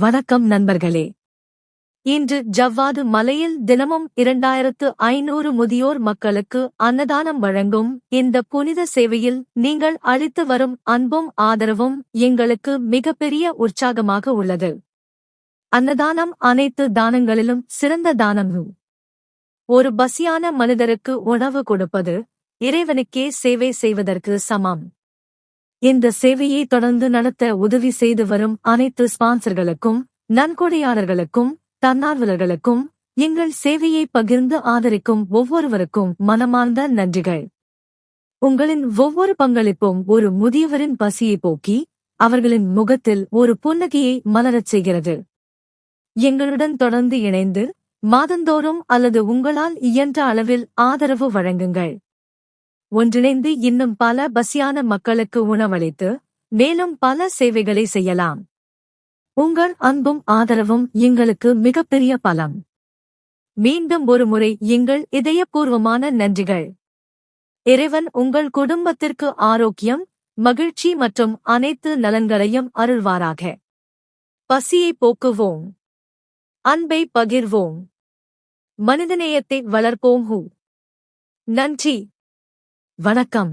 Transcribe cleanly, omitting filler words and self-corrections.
வணக்கம் நண்பர்களே. இன்று ஜவ்வாது மலையில் தினமும் 2500 முதியோர் மக்களுக்கு அன்னதானம் வழங்கும் இந்த புனித சேவையில் நீங்கள் அளித்து வரும் அன்பும் ஆதரவும் எங்களுக்கு மிகப்பெரிய உற்சாகமாக உள்ளது. அன்னதானம் அனைத்து தானங்களிலும் சிறந்த தானம். ஒரு பசியான மனிதருக்கு உணவு கொடுப்பது இறைவனுக்கே சேவை செய்வதற்கு சமம். இந்த சேவையை தொடர்ந்து நடத்த உதவி செய்து வரும் அனைத்து ஸ்பான்சர்களுக்கும், நன்கொடையாளர்களுக்கும், தன்னார்வலர்களுக்கும், எங்கள் சேவையை பகிர்ந்து ஆதரிக்கும் ஒவ்வொருவருக்கும் மனமார்ந்த நன்றிகள். உங்களின் ஒவ்வொரு பங்களிப்பும் ஒரு முதியவரின் பசியை போக்கி அவர்களின் முகத்தில் ஒரு புன்னகையை மலரச் செய்கிறது. எங்களுடன் தொடர்ந்து இணைந்து மாதந்தோறும் அல்லது உங்களால் இயன்ற அளவில் ஆதரவு வழங்குங்கள். ஒன்றிணைந்து இன்னும் பல பசியான மக்களுக்கு உணவளித்து மேலும் பல சேவைகளை செய்யலாம். உங்கள் அன்பும் ஆதரவும் எங்களுக்கு மிகப்பெரிய பலம். மீண்டும் ஒருமுறை எங்கள் இதயபூர்வமான நன்றிகள். இறைவன் உங்கள் குடும்பத்திற்கு ஆரோக்கியம், மகிழ்ச்சி மற்றும் அனைத்து நலன்களையும் அருள்வாராக. பசியை போக்குவோம், அன்பை பகிர்வோம், மனிதநேயத்தை வளர்ப்போம். நன்றி, வணக்கம்.